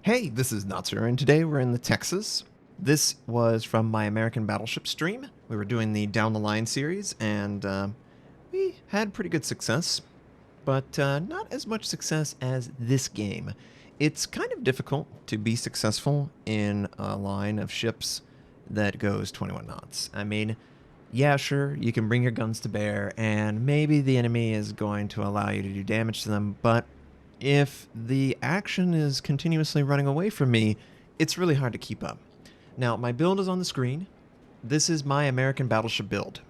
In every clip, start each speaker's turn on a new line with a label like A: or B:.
A: Hey, this is Notser, and today we're in the Texas. This was from my American Battleship stream. We were doing the Down the Line series, and we had pretty good success, but not as much success as this game. It's kind of difficult to be successful in a line of ships that goes 21 knots. I mean, yeah, sure, you can bring your guns to bear, and maybe the enemy is going to allow you to do damage to them, but if the action is continuously running away from me, it's really hard to keep up. Now, my build is on the screen. This is my American Battleship build.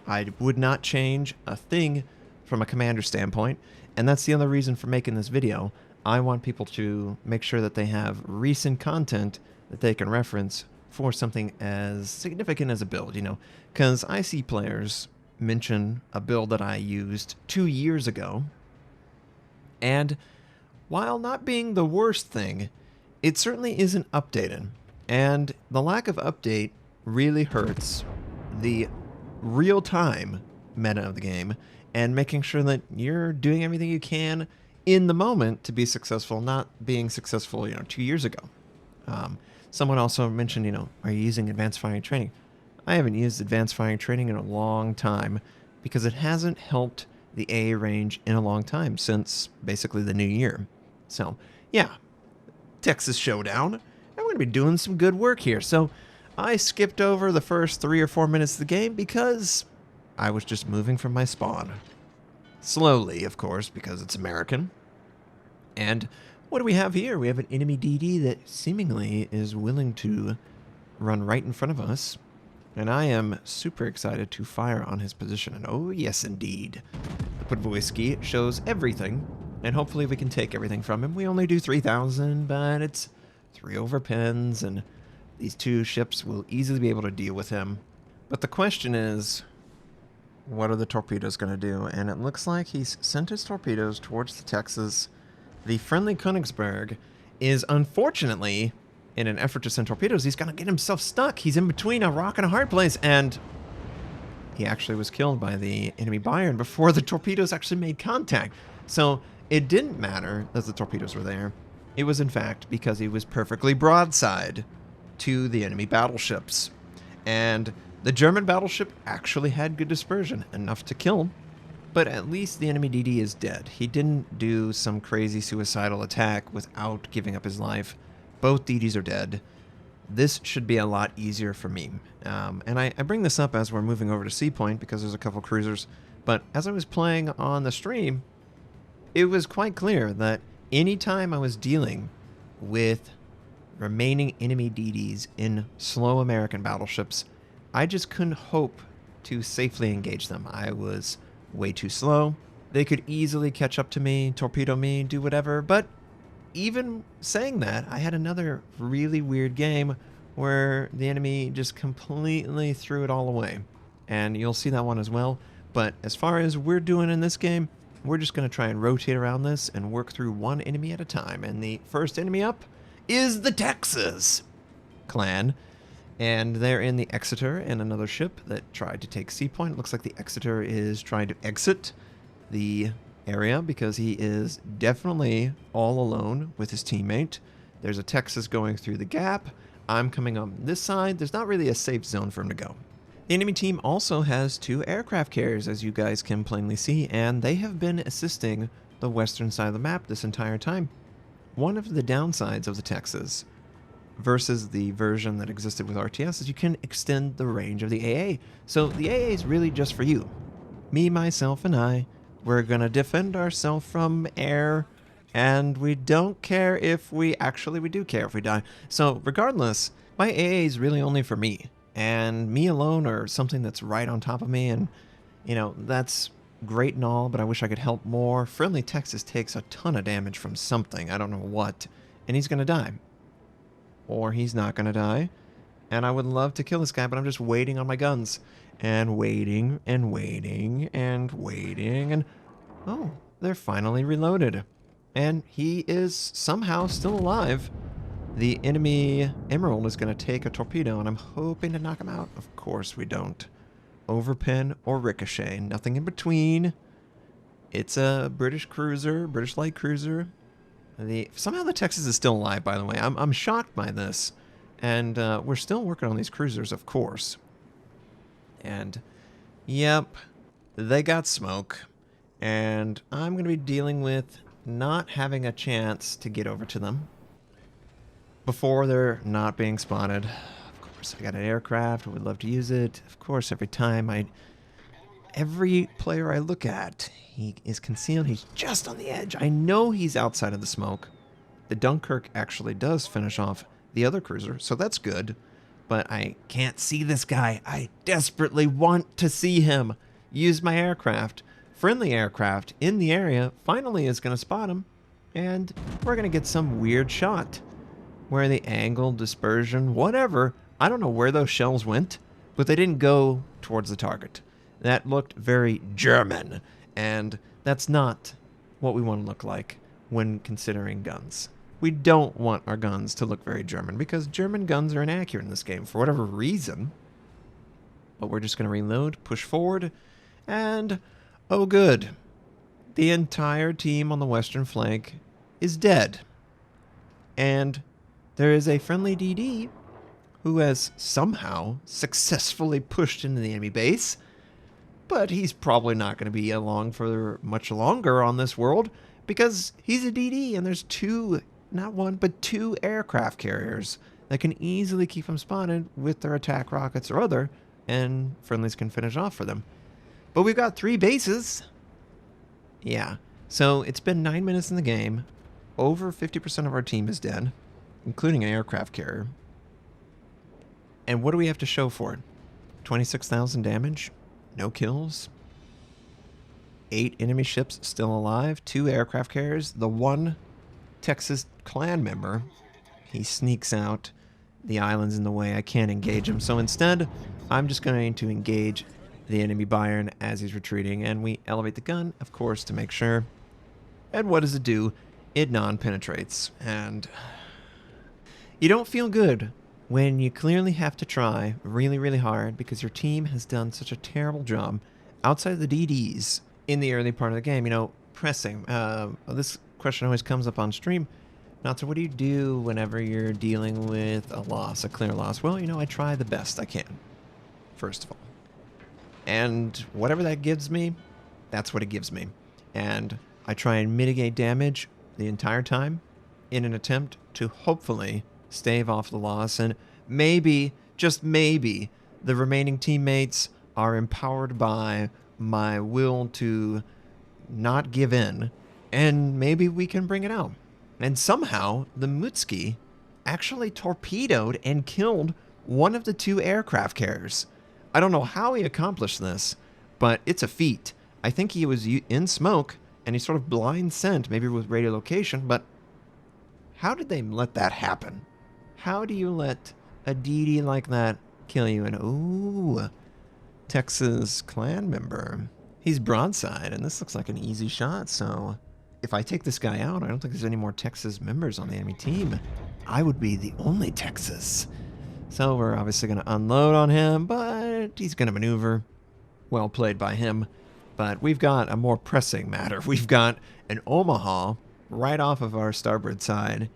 A: I would not change a thing from a commander standpoint, and that's the other reason for making this video. I want people to make sure that they have recent content that they can reference for something as significant as a build, because I see players mention a build that I used 2 years ago, and while not being the worst thing, it certainly isn't updated. And the lack of update really hurts the real-time meta of the game and making sure that you're doing everything you can in the moment to be successful, not being successful, 2 years ago. Someone also mentioned, are you using advanced firing training? I haven't used advanced firing training in a long time because it hasn't helped the AA range in a long time, since basically the new year. So, yeah, Texas Showdown. And we're going to be doing some good work here. So, I skipped over the first 3 or 4 minutes of the game because I was just moving from my spawn. Slowly, of course, because it's American. And what do we have here? We have an enemy DD that seemingly is willing to run right in front of us. And I am super excited to fire on his position. And oh, yes, indeed. The Podwojski shows everything. And hopefully we can take everything from him. We only do 3,000, but it's 3 overpins, and these 2 ships will easily be able to deal with him. But the question is, what are the torpedoes going to do? And it looks like he's sent his torpedoes towards the Texas. The friendly Königsberg is, unfortunately, in an effort to send torpedoes, he's going to get himself stuck. He's in between a rock and a hard place, and he actually was killed by the enemy Bayern before the torpedoes actually made contact. So it didn't matter that the torpedoes were there. It was, in fact, because he was perfectly broadside to the enemy battleships. And the German battleship actually had good dispersion, enough to kill him. But at least the enemy DD is dead. He didn't do some crazy suicidal attack without giving up his life. Both DDs are dead. This should be a lot easier for me. And I bring this up as we're moving over to Sea Point because there's a couple cruisers. But as I was playing on the stream, it was quite clear that anytime I was dealing with remaining enemy DDs in slow American battleships, I just couldn't hope to safely engage them. I was way too slow. They could easily catch up to me, torpedo me, do whatever. But even saying that, I had another really weird game where the enemy just completely threw it all away. And you'll see that one as well. But as far as we're doing in this game, we're just going to try and rotate around this and work through one enemy at a time. And the first enemy up is the Texas clan. And they're in the Exeter and another ship that tried to take Sea Point. It looks like the Exeter is trying to exit the area because he is definitely all alone with his teammate. There's a Texas going through the gap. I'm coming on this side. There's not really a safe zone for him to go. The enemy team also has 2 aircraft carriers, as you guys can plainly see, and they have been assisting the western side of the map this entire time. One of the downsides of the Texas versus the version that existed with RTS is you can extend the range of the AA. So the AA is really just for you. Me, myself, and I, we're going to defend ourselves from air, and we don't care if we do care if we die. So regardless, my AA is really only for me. And me alone or something that's right on top of me, and, that's great and all, but I wish I could help more. Friendly Texas takes a ton of damage from something, I don't know what, and he's going to die. Or he's not going to die. And I would love to kill this guy, but I'm just waiting on my guns. And waiting, and waiting, and waiting, and oh, they're finally reloaded. And he is somehow still alive. The enemy Emerald is going to take a torpedo, and I'm hoping to knock him out. Of course we don't. Overpin or ricochet, nothing in between. It's a British cruiser, British light cruiser. Somehow the Texas is still alive, by the way. I'm shocked by this. And we're still working on these cruisers, of course. And, yep, they got smoke. And I'm going to be dealing with not having a chance to get over to them before they're not being spotted. Of course, I got an aircraft. I would love to use it. Of course, every player I look at, he is concealed. He's just on the edge. I know he's outside of the smoke. The Dunkirk actually does finish off the other cruiser, so that's good. But I can't see this guy. I desperately want to see him. Use my aircraft. Friendly aircraft in the area finally is going to spot him. And we're going to get some weird shot. Where the angle, dispersion, whatever. I don't know where those shells went, but they didn't go towards the target. That looked very German, and that's not what we want to look like when considering guns. We don't want our guns to look very German, because German guns are inaccurate in this game for whatever reason. But we're just going to reload, push forward, and oh good. The entire team on the western flank is dead. And there is a friendly DD who has somehow successfully pushed into the enemy base. But he's probably not going to be along for much longer on this world because he's a DD and there's not one, but two aircraft carriers that can easily keep him spotted with their attack rockets or other, and friendlies can finish off for them. But we've got 3 bases. Yeah, so it's been 9 minutes in the game. Over 50% of our team is dead, including an aircraft carrier. And what do we have to show for it? 26,000 damage? No kills. 8 enemy ships still alive. 2 aircraft carriers. The one Texas clan member, he sneaks out. The island's in the way. I can't engage him. So instead, I'm just going to engage the enemy Bayern as he's retreating. And we elevate the gun, of course, to make sure. And what does it do? It non-penetrates. And you don't feel good when you clearly have to try really, really hard because your team has done such a terrible job outside of the DDs in the early part of the game. You know, pressing. This question always comes up on stream. Notser, what do you do whenever you're dealing with a loss, a clear loss? Well, you know, I try the best I can, first of all. And whatever that gives me, that's what it gives me. And I try and mitigate damage the entire time in an attempt to hopefully stave off the loss, and maybe, just maybe, the remaining teammates are empowered by my will to not give in, and maybe we can bring it out. And somehow, the Mutski actually torpedoed and killed one of the 2 aircraft carriers. I don't know how he accomplished this, but it's a feat. I think he was in smoke, and he sort of blind sent, maybe with radio location, but how did they let that happen? How do you let a DD like that kill you? And ooh, Texas clan member. He's broadside, and this looks like an easy shot. So if I take this guy out, I don't think there's any more Texas members on the enemy team. I would be the only Texas. So we're obviously going to unload on him, but he's going to maneuver. Well played by him. But we've got a more pressing matter. We've got an Omaha right off of our starboard side,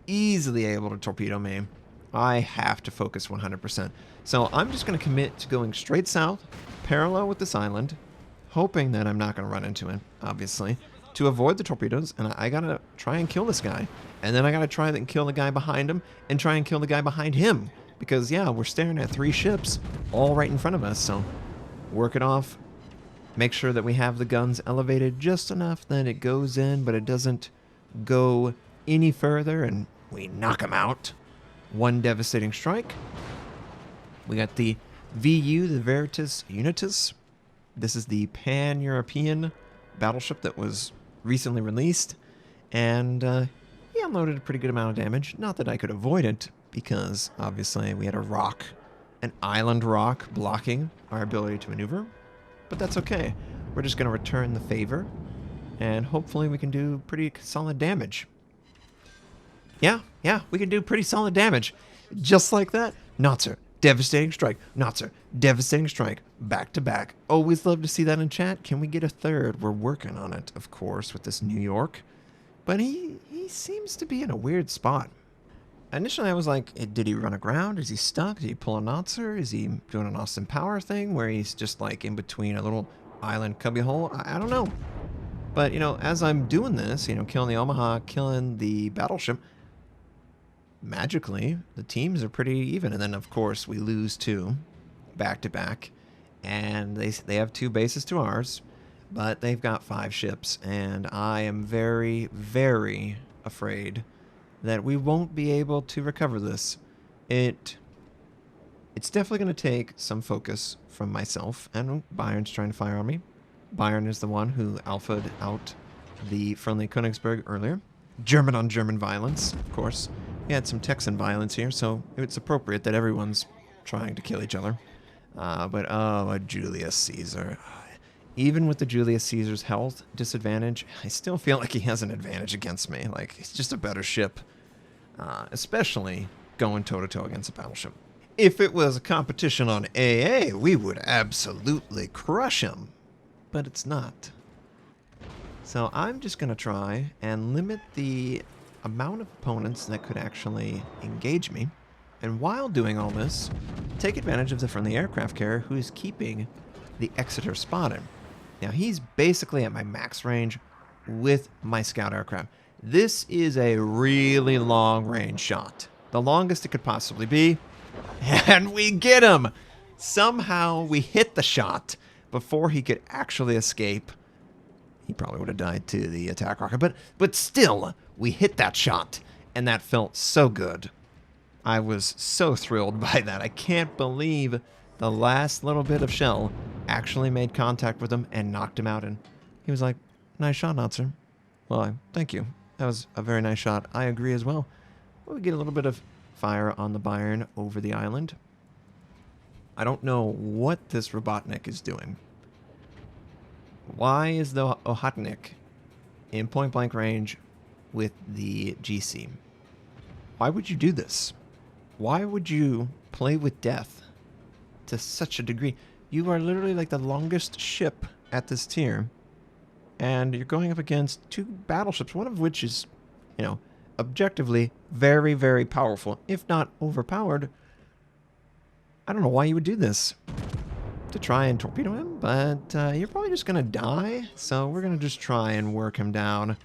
A: easily able to torpedo me. I have to focus 100%. So I'm just going to commit to going straight south, parallel with this island, hoping that I'm not going to run into it, obviously, to avoid the torpedoes, and I got to try and kill this guy. And then I got to try and kill the guy behind him, and try and kill the guy behind him. Because, yeah, we're staring at 3 ships all right in front of us, so work it off. Make sure that we have the guns elevated just enough that it goes in, but it doesn't go any further, and we knock him out. 1 devastating strike. We got the VU, the Veritas Unitas. This is the pan-European battleship that was recently released. And he unloaded a pretty good amount of damage. Not that I could avoid it, because obviously we had a rock, an island rock, blocking our ability to maneuver. But that's okay. We're just going to return the favor, and hopefully we can do pretty solid damage. Yeah, we can do pretty solid damage. Just like that. Notser, devastating strike. Notser, devastating strike. Back to back. Always love to see that in chat. Can we get a third? We're working on it, of course, with this New York. But he seems to be in a weird spot. Initially, I was like, did he run aground? Is he stuck? Did he pull a Notser? Is he doing an Austin Power thing where he's just like in between a little island cubbyhole? I don't know. But, you know, as I'm doing this, you know, killing the Omaha, killing the Battleship, magically, the teams are pretty even. And then, of course, we lose 2 back-to-back. And they have 2 bases to ours, but they've got 5 ships. And I am very, very afraid that we won't be able to recover this. It's definitely going to take some focus from myself, and Bayern's trying to fire on me. Bayern is the one who alphaed out the friendly Königsberg earlier. German on German violence, of course. We had some Texan violence here, so it's appropriate that everyone's trying to kill each other. A Julius Caesar. Even with the Julius Caesar's health disadvantage, I still feel like he has an advantage against me. Like, he's just a better ship. Especially going toe-to-toe against a battleship. If it was a competition on AA, we would absolutely crush him. But it's not. So I'm just going to try and limit the amount of opponents that could actually engage me. And while doing all this, take advantage of the friendly aircraft carrier who's keeping the Exeter spotted. Now, he's basically at my max range with my scout aircraft. This is a really long-range shot. The longest it could possibly be. And we get him! Somehow we hit the shot before he could actually escape. He probably would have died to the attack rocket. But still, we hit that shot. And that felt so good. I was so thrilled by that. I can't believe the last little bit of shell actually made contact with him and knocked him out. And he was like, nice shot, Notser. Well, thank you. That was a very nice shot. I agree as well. We get a little bit of fire on the Bayern over the island. I don't know what this Robotnik is doing. Why is the Ohotnik in point-blank range with the GC? Why would you do this? Why would you play with death to such a degree? You are literally like the longest ship at this tier, and you're going up against 2 battleships, one of which is, you know, objectively very, very powerful, if not overpowered. I don't know why you would do this. To try and torpedo him, but you're probably just going to die, so we're going to just try and work him down.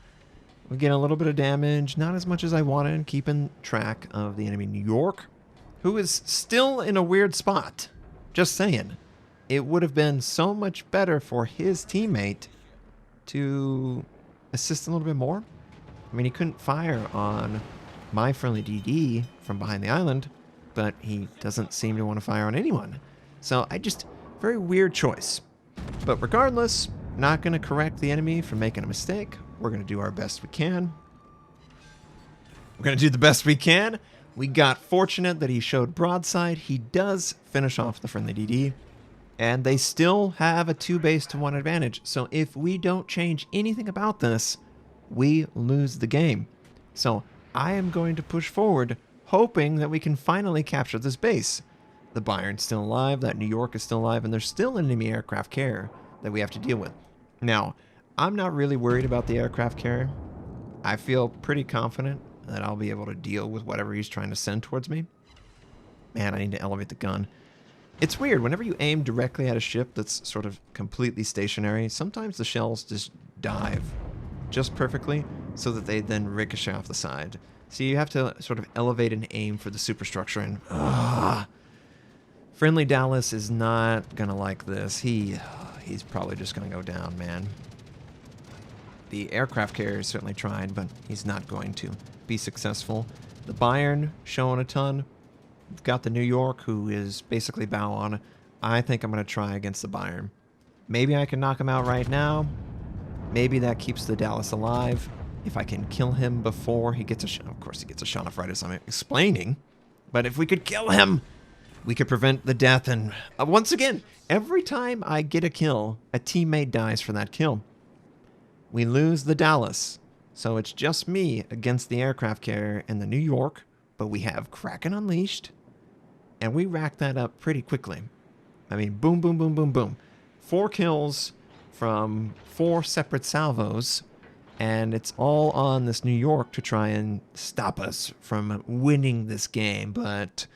A: We get a little bit of damage, not as much as I wanted, keeping track of the enemy New York, who is still in a weird spot. Just saying. It would have been so much better for his teammate to assist a little bit more. I mean, he couldn't fire on my friendly DD from behind the island, but he doesn't seem to want to fire on anyone. So very weird choice. But regardless, not going to correct the enemy for making a mistake. We're going to do our best we can. We're going to do the best we can. We got fortunate that he showed broadside. He does finish off the friendly DD. And they still have a 2-base-to-1 advantage. So if we don't change anything about this, we lose the game. So I am going to push forward, hoping that we can finally capture this base. The Bayern's still alive, that New York is still alive, and there's still an enemy aircraft carrier that we have to deal with. Now, I'm not really worried about the aircraft carrier. I feel pretty confident that I'll be able to deal with whatever he's trying to send towards me. Man, I need to elevate the gun. It's weird, whenever you aim directly at a ship that's sort of completely stationary, sometimes the shells just dive just perfectly so that they then ricochet off the side. So you have to sort of elevate and aim for the superstructure, and friendly Dallas is not gonna like this. He's probably just gonna go down, man. The aircraft carrier is certainly trying, but he's not going to be successful. The Bayern showing a ton. We've got the New York, who is basically bow on. I think I'm going to try against the Bayern. Maybe I can knock him out right now. Maybe that keeps the Dallas alive. If I can kill him before he gets a shot. Of course, he gets a shot off right as I'm explaining. But if we could kill him, we could prevent the death. And once again, every time I get a kill, a teammate dies for that kill. We lose the Dallas. So it's just me against the aircraft carrier and the New York. But we have Kraken Unleashed. And we rack that up pretty quickly. I mean, boom, boom, boom, boom, boom. 4 kills from 4 separate salvos. And it's all on this New York to try and stop us from winning this game, but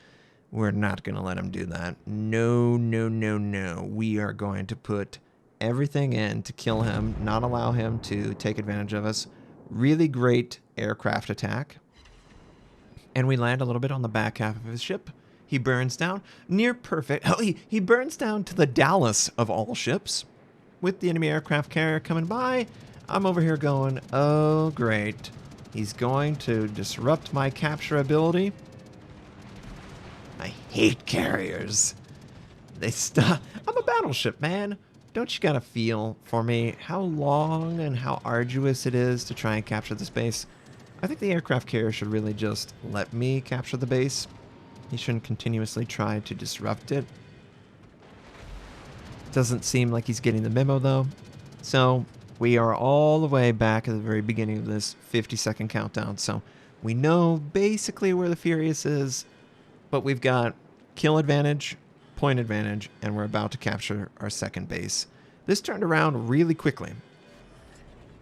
A: we're not going to let him do that. No, no, no, no. We are going to put everything in to kill him, not allow him to take advantage of us. Really great aircraft attack. And we land a little bit on the back half of his ship. He burns down. Near perfect. Oh, he burns down to the Dallas of all ships. With the enemy aircraft carrier coming by, I'm over here going, oh, great. He's going to disrupt my capture ability. I hate carriers. They stop. I'm a battleship, man. Don't you gotta feel for me how long and how arduous it is to try and capture this base? I think the aircraft carrier should really just let me capture the base. He shouldn't continuously try to disrupt it. Doesn't seem like he's getting the memo, though. So we are all the way back at the very beginning of this 50-second countdown. So we know basically where the Furious is, but we've got kill advantage, point advantage, and we're about to capture our second base. This turned around really quickly.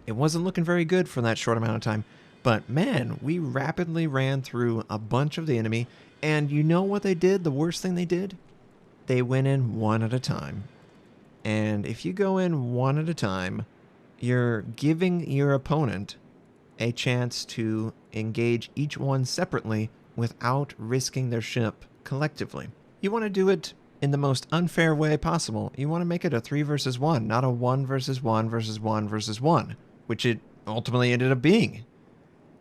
A: It wasn't looking very good for that short amount of time, but man, we rapidly ran through a bunch of the enemy, and you know what they did? The worst thing they did? They went in one at a time. And if you go in one at a time, you're giving your opponent a chance to engage each one separately without risking their ship collectively. You want to do it in the most unfair way possible. You want to make it a 3 versus 1, not a 1 versus 1 versus 1 versus 1, which it ultimately ended up being.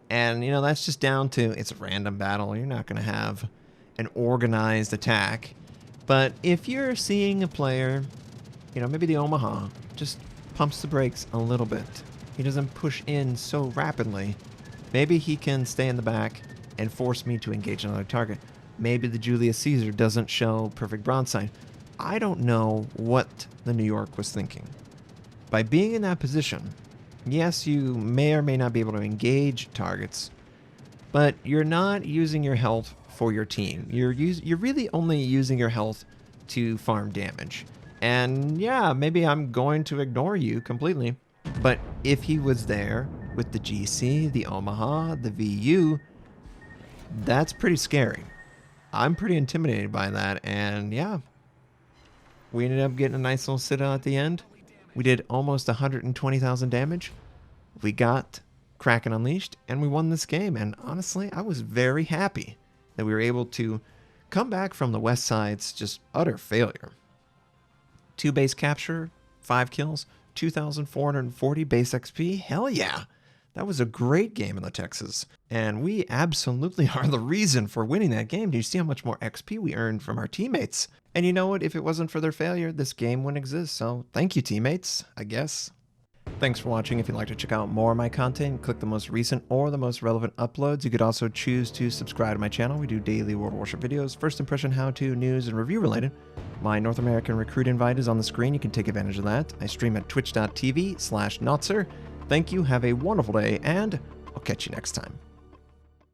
A: And, you know, that's just down to it's a random battle. You're not going to have an organized attack. But if you're seeing a player, you know, maybe the Omaha just pumps the brakes a little bit. He doesn't push in so rapidly. Maybe he can stay in the back and force me to engage another target. Maybe the Julius Caesar doesn't show perfect broadside. I don't know what the New York was thinking. By being in that position, yes, you may or may not be able to engage targets, but you're not using your health for your team. You're really only using your health to farm damage. And yeah, maybe I'm going to ignore you completely, but if he was there with the GC, the Omaha, the VU, that's pretty scary. I'm pretty intimidated by that, and yeah, we ended up getting a nice little sit out at the end. We did almost 120,000 damage. We got Kraken Unleashed, and we won this game, and honestly, I was very happy that we were able to come back from the West Side's just utter failure. 2 base capture, 5 kills, 2,440 base XP, hell yeah! That was a great game in the Texas, and we absolutely are the reason for winning that game. Do you see how much more XP we earned from our teammates? And you know what? If it wasn't for their failure, this game wouldn't exist, so thank you, teammates, I guess. Thanks for watching. If you'd like to check out more of my content, click the most recent or the most relevant uploads. You could also choose to subscribe to my channel. We do daily World of Warship videos, first impression, how-to, news, and review related. My North American recruit invite is on the screen. You can take advantage of that. I stream at twitch.tv/Notser. Thank you, have a wonderful day, and I'll catch you next time.